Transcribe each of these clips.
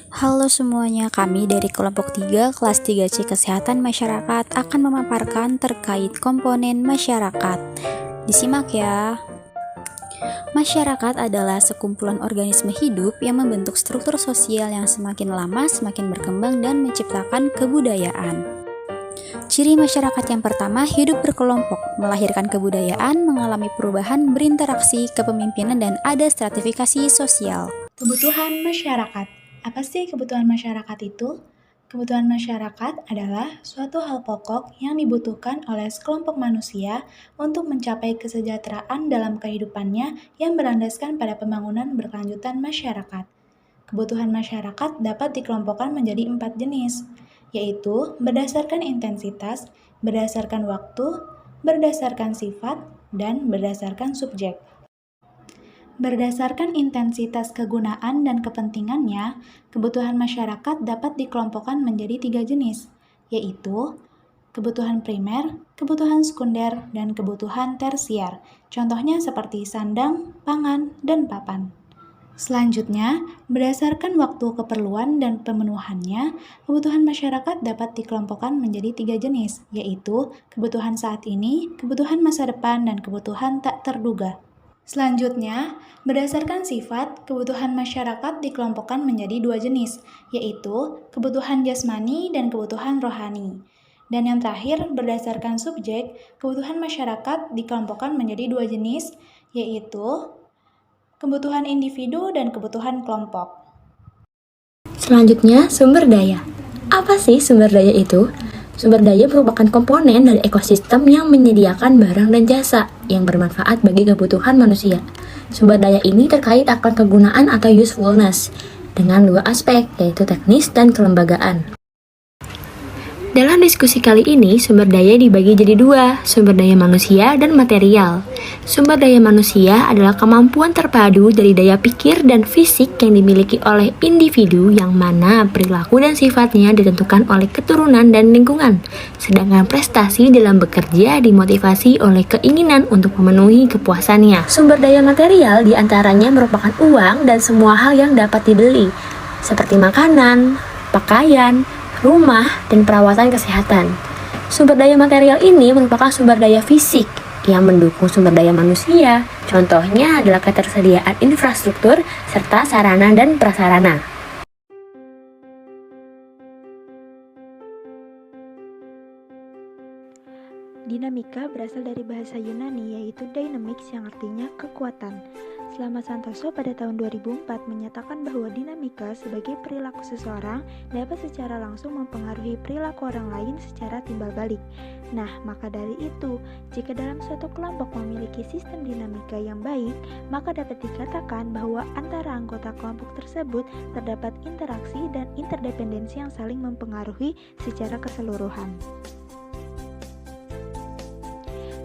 Halo semuanya, kami dari kelompok 3 kelas 3C Kesehatan Masyarakat akan memaparkan terkait komponen masyarakat. Disimak ya. Masyarakat adalah sekumpulan organisme hidup yang membentuk struktur sosial yang semakin lama semakin berkembang dan menciptakan kebudayaan. Ciri masyarakat yang pertama, hidup berkelompok, melahirkan kebudayaan, mengalami perubahan, berinteraksi, kepemimpinan, dan ada stratifikasi sosial. Kebutuhan masyarakat. Apa sih kebutuhan masyarakat itu? Kebutuhan masyarakat adalah suatu hal pokok yang dibutuhkan oleh sekelompok manusia untuk mencapai kesejahteraan dalam kehidupannya yang berlandaskan pada pembangunan berkelanjutan masyarakat. Kebutuhan masyarakat dapat dikelompokkan menjadi 4 jenis, yaitu berdasarkan intensitas, berdasarkan waktu, berdasarkan sifat, dan berdasarkan subjek. Berdasarkan intensitas kegunaan dan kepentingannya, kebutuhan masyarakat dapat dikelompokkan menjadi 3 jenis, yaitu kebutuhan primer, kebutuhan sekunder, dan kebutuhan tersier. Contohnya seperti sandang, pangan, dan papan. Selanjutnya, berdasarkan waktu keperluan dan pemenuhannya, kebutuhan masyarakat dapat dikelompokkan menjadi 3 jenis, yaitu kebutuhan saat ini, kebutuhan masa depan, dan kebutuhan tak terduga. Selanjutnya, berdasarkan sifat, kebutuhan masyarakat dikelompokkan menjadi 2 jenis, yaitu kebutuhan jasmani dan kebutuhan rohani. Dan yang terakhir, berdasarkan subjek, kebutuhan masyarakat dikelompokkan menjadi 2 jenis, yaitu kebutuhan individu dan kebutuhan kelompok. Selanjutnya, sumber daya. Apa sih sumber daya itu? Sumber daya merupakan komponen dari ekosistem yang menyediakan barang dan jasa yang bermanfaat bagi kebutuhan manusia. Sumber daya ini terkait akan kegunaan atau usefulness dengan 2 aspek, yaitu teknis dan kelembagaan. Dalam diskusi kali ini, sumber daya dibagi jadi 2, sumber daya manusia dan material. Sumber daya manusia adalah kemampuan terpadu dari daya pikir dan fisik yang dimiliki oleh individu yang mana perilaku dan sifatnya ditentukan oleh keturunan dan lingkungan. Sedangkan prestasi dalam bekerja dimotivasi oleh keinginan untuk memenuhi kepuasannya. Sumber daya material diantaranya merupakan uang dan semua hal yang dapat dibeli, seperti makanan, pakaian, rumah, dan perawatan kesehatan. Sumber daya material ini merupakan sumber daya fisik yang mendukung sumber daya manusia. Contohnya adalah ketersediaan infrastruktur serta sarana dan prasarana. Dinamika berasal dari bahasa Yunani yaitu dynamics yang artinya kekuatan. Selama Santoso pada tahun 2004 menyatakan bahwa dinamika sebagai perilaku seseorang dapat secara langsung mempengaruhi perilaku orang lain secara timbal balik. Nah, maka dari itu, jika dalam suatu kelompok memiliki sistem dinamika yang baik, maka dapat dikatakan bahwa antara anggota kelompok tersebut terdapat interaksi dan interdependensi yang saling mempengaruhi secara keseluruhan.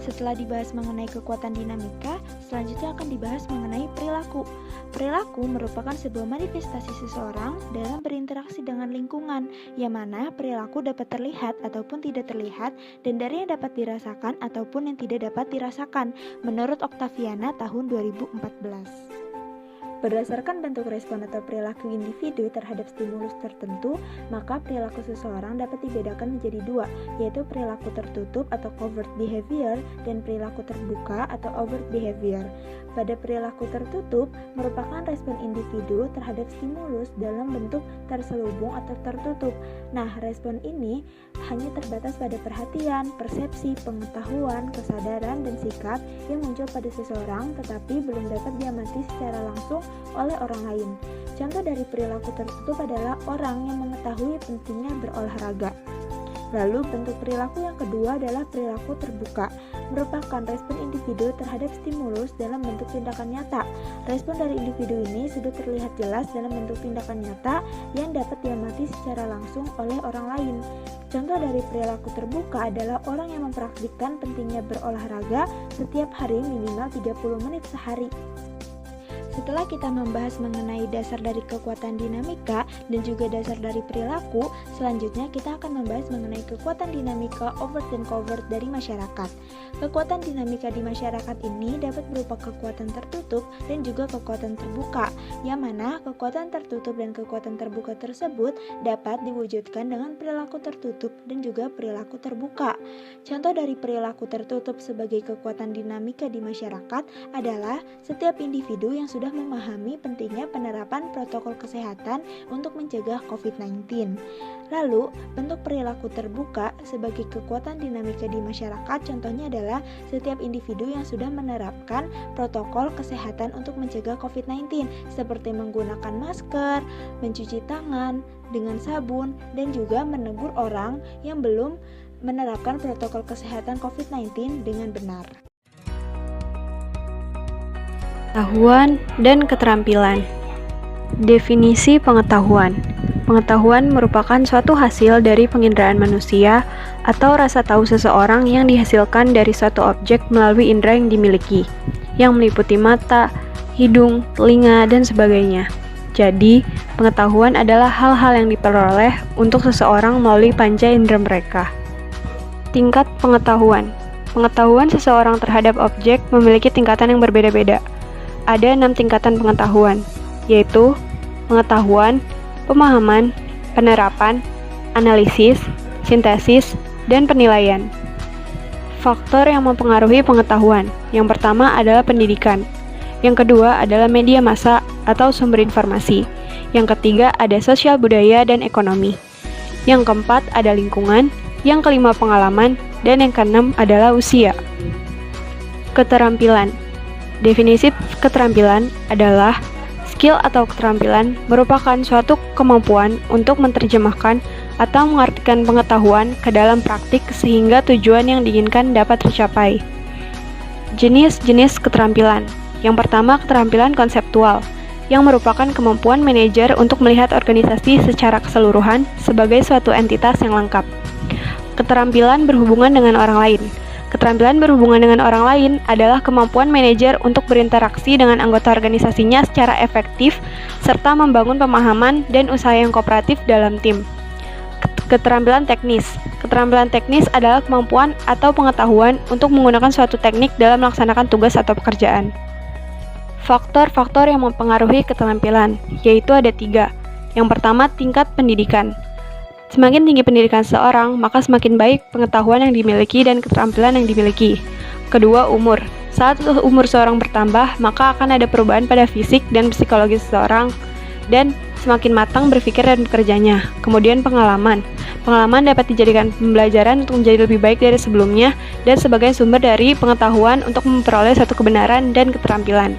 Setelah dibahas mengenai kekuatan dinamika, selanjutnya akan dibahas mengenai perilaku. Perilaku merupakan sebuah manifestasi seseorang dalam berinteraksi dengan lingkungan, yang mana perilaku dapat terlihat ataupun tidak terlihat, dan dari yang dapat dirasakan ataupun yang tidak dapat dirasakan, menurut Octaviana tahun 2014. Berdasarkan bentuk respon atau perilaku individu terhadap stimulus tertentu, maka perilaku seseorang dapat dibedakan menjadi 2, yaitu perilaku tertutup atau covert behavior dan perilaku terbuka atau overt behavior. Pada perilaku tertutup merupakan respon individu terhadap stimulus dalam bentuk terselubung atau tertutup. Nah, respon ini hanya terbatas pada perhatian, persepsi, pengetahuan, kesadaran, dan sikap yang muncul pada seseorang tetapi belum dapat diamati secara langsung oleh orang lain. Contoh dari perilaku tertutup adalah orang yang mengetahui pentingnya berolahraga. Lalu bentuk perilaku yang kedua adalah perilaku terbuka, merupakan respon individu terhadap stimulus dalam bentuk tindakan nyata. Respon dari individu ini sudah terlihat jelas dalam bentuk tindakan nyata yang dapat diamati secara langsung oleh orang lain. Contoh dari perilaku terbuka adalah orang yang mempraktikkan pentingnya berolahraga setiap hari minimal 30 menit sehari. Setelah kita membahas mengenai dasar dari kekuatan dinamika dan juga dasar dari perilaku, selanjutnya kita akan membahas mengenai kekuatan dinamika overt dan covert dari masyarakat. Kekuatan dinamika di masyarakat ini dapat berupa kekuatan tertutup dan juga kekuatan terbuka, yang mana kekuatan tertutup dan kekuatan terbuka tersebut dapat diwujudkan dengan perilaku tertutup dan juga perilaku terbuka. Contoh dari perilaku tertutup sebagai kekuatan dinamika di masyarakat adalah setiap individu yang sudah memahami pentingnya penerapan protokol kesehatan untuk mencegah COVID-19. Lalu, bentuk perilaku terbuka sebagai kekuatan dinamika di masyarakat contohnya adalah setiap individu yang sudah menerapkan protokol kesehatan untuk mencegah COVID-19 seperti menggunakan masker, mencuci tangan dengan sabun, dan juga menegur orang yang belum menerapkan protokol kesehatan COVID-19 dengan benar. Pengetahuan dan keterampilan. Definisi pengetahuan. Pengetahuan merupakan suatu hasil dari penginderaan manusia atau rasa tahu seseorang yang dihasilkan dari suatu objek melalui indera yang dimiliki, yang meliputi mata, hidung, telinga, dan sebagainya. Jadi, pengetahuan adalah hal-hal yang diperoleh untuk seseorang melalui panca indera mereka. Tingkat pengetahuan. Pengetahuan seseorang terhadap objek memiliki tingkatan yang berbeda-beda. Ada 6 tingkatan pengetahuan, yaitu pengetahuan, pemahaman, penerapan, analisis, sintesis, dan penilaian. Faktor yang mempengaruhi pengetahuan. Yang pertama adalah pendidikan. Yang kedua adalah media massa atau sumber informasi. Yang ketiga ada sosial budaya dan ekonomi. Yang keempat ada lingkungan. Yang kelima pengalaman. Dan yang keenam adalah usia. Keterampilan. Definisi keterampilan adalah skill atau keterampilan merupakan suatu kemampuan untuk menerjemahkan atau mengartikan pengetahuan ke dalam praktik sehingga tujuan yang diinginkan dapat tercapai. Jenis-jenis keterampilan. Yang pertama, keterampilan konseptual, yang merupakan kemampuan manajer untuk melihat organisasi secara keseluruhan sebagai suatu entitas yang lengkap. Keterampilan berhubungan dengan orang lain. Keterampilan berhubungan dengan orang lain adalah kemampuan manajer untuk berinteraksi dengan anggota organisasinya secara efektif serta membangun pemahaman dan usaha yang kooperatif dalam tim. Keterampilan teknis. Keterampilan teknis adalah kemampuan atau pengetahuan untuk menggunakan suatu teknik dalam melaksanakan tugas atau pekerjaan. Faktor-faktor yang mempengaruhi keterampilan, yaitu ada 3. Yang pertama, tingkat pendidikan. Semakin tinggi pendidikan seseorang, maka semakin baik pengetahuan yang dimiliki dan keterampilan yang dimiliki. Kedua, umur. Saat umur seorang bertambah, maka akan ada perubahan pada fisik dan psikologi seseorang, dan semakin matang berpikir dan bekerjanya. Kemudian pengalaman. Pengalaman dapat dijadikan pembelajaran untuk menjadi lebih baik dari sebelumnya, dan sebagai sumber dari pengetahuan untuk memperoleh suatu kebenaran dan keterampilan.